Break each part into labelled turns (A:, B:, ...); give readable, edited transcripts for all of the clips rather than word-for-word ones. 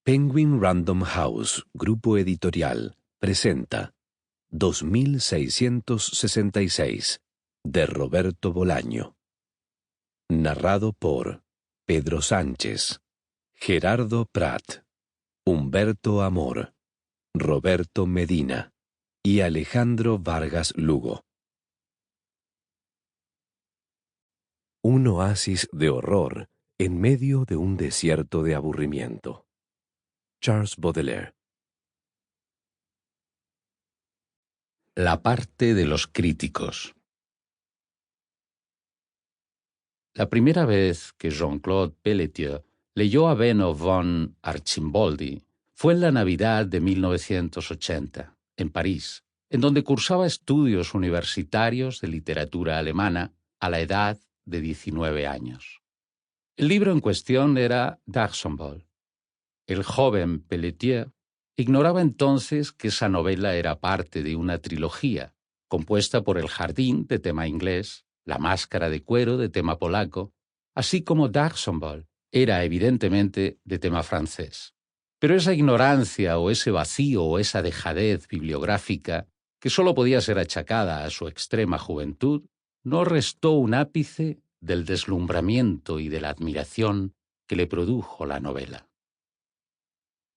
A: Penguin Random House, Grupo Editorial, presenta 2666, de Roberto Bolaño. Narrado por Pedro Sánchez, Gerardo Prat, Humberto Amor, Roberto Medina y Alejandro Vargas Lugo. Un oasis de horror en medio de un desierto de aburrimiento. Charles Baudelaire.
B: La parte de los críticos. La primera vez que Jean-Claude Pelletier leyó a Benno von Archimboldi fue en la Navidad de 1980, en París, en donde cursaba estudios universitarios de literatura alemana a la edad de 19 años. El libro en cuestión era D'Archambault. El joven Pelletier ignoraba entonces que esa novela era parte de una trilogía, compuesta por El jardín, de tema inglés, La máscara de cuero, de tema polaco, así como D'Archambault era evidentemente de tema francés. Pero esa ignorancia o ese vacío o esa dejadez bibliográfica, que sólo podía ser achacada a su extrema juventud, no restó un ápice del deslumbramiento y de la admiración que le produjo la novela.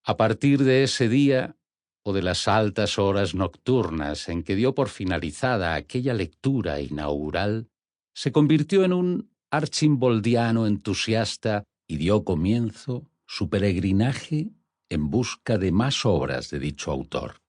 B: A partir de ese día, o de las altas horas nocturnas en que dio por finalizada aquella lectura inaugural, se convirtió en un archimboldiano entusiasta y dio comienzo su peregrinaje en busca de más obras de dicho autor.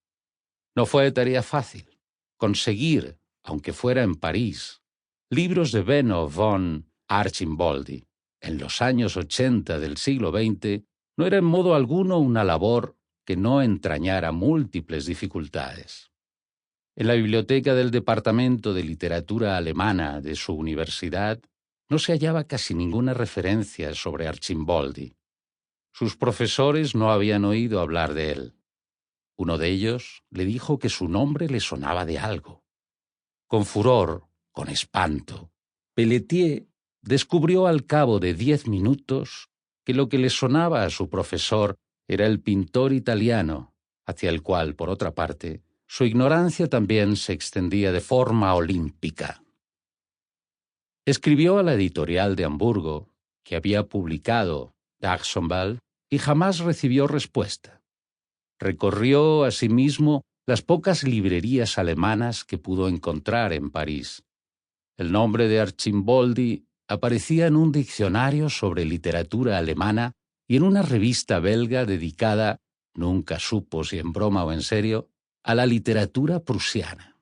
B: No fue tarea fácil conseguir, aunque fuera en París, libros de Benno von Archimboldi. En los años 80 del siglo XX no era en modo alguno una labor que no entrañara múltiples dificultades. En la biblioteca del Departamento de Literatura Alemana de su universidad no se hallaba casi ninguna referencia sobre Archimboldi. Sus profesores no habían oído hablar de él. Uno de ellos le dijo que su nombre le sonaba de algo. Con furor, con espanto, Pelletier descubrió al cabo de 10 minutos que lo que le sonaba a su profesor era el pintor italiano, hacia el cual, por otra parte, su ignorancia también se extendía de forma olímpica. Escribió a la editorial de Hamburgo, que había publicado D'Archambault, y jamás recibió respuesta. Recorrió asimismo las pocas librerías alemanas que pudo encontrar en París. El nombre de Archimboldi aparecía en un diccionario sobre literatura alemana y en una revista belga dedicada, nunca supo si en broma o en serio, a la literatura prusiana.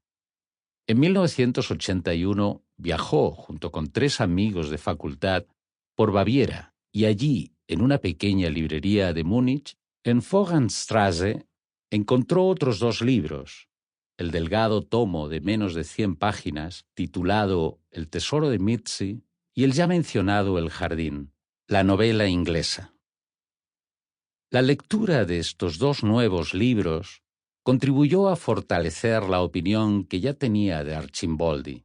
B: En 1981 viajó, junto con 3 amigos de facultad, por Baviera y allí, en una pequeña librería de Múnich, en Vogelstrasse, encontró otros 2 libros. El delgado tomo de menos de 100 páginas, titulado El tesoro de Mitzi, y el ya mencionado El jardín, la novela inglesa. La lectura de estos 2 nuevos libros contribuyó a fortalecer la opinión que ya tenía de Archimboldi.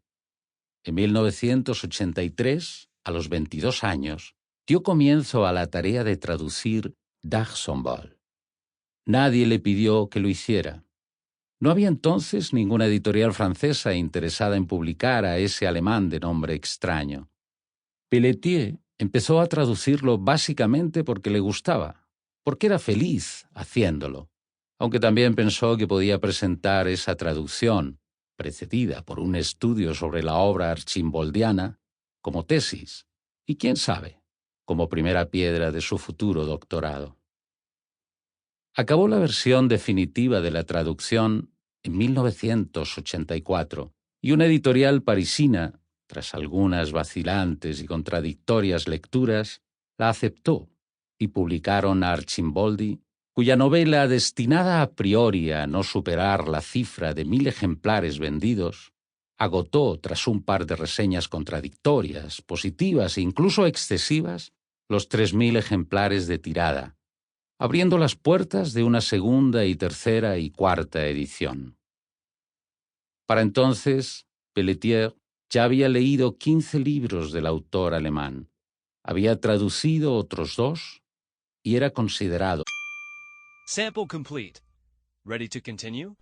B: En 1983, a los 22 años, dio comienzo a la tarea de traducir D'Archambault. Nadie le pidió que lo hiciera. No había entonces ninguna editorial francesa interesada en publicar a ese alemán de nombre extraño. Pelletier empezó a traducirlo básicamente porque le gustaba, porque era feliz haciéndolo, aunque también pensó que podía presentar esa traducción, precedida por un estudio sobre la obra archimboldiana, como tesis, y quién sabe, como primera piedra de su futuro doctorado. Acabó la versión definitiva de la traducción en 1984, y una editorial parisina, tras algunas vacilantes y contradictorias lecturas, la aceptó y publicaron a Archimboldi, cuya novela, destinada a priori a no superar la cifra de 1000 ejemplares vendidos, agotó, tras un par de reseñas contradictorias, positivas e incluso excesivas, los 3000 ejemplares de tirada, abriendo las puertas de una segunda y tercera y cuarta edición. Para entonces, Pelletier ya había leído 15 libros del autor alemán, había traducido otros 2 y era considerado
C: Sample complete. Ready to continue?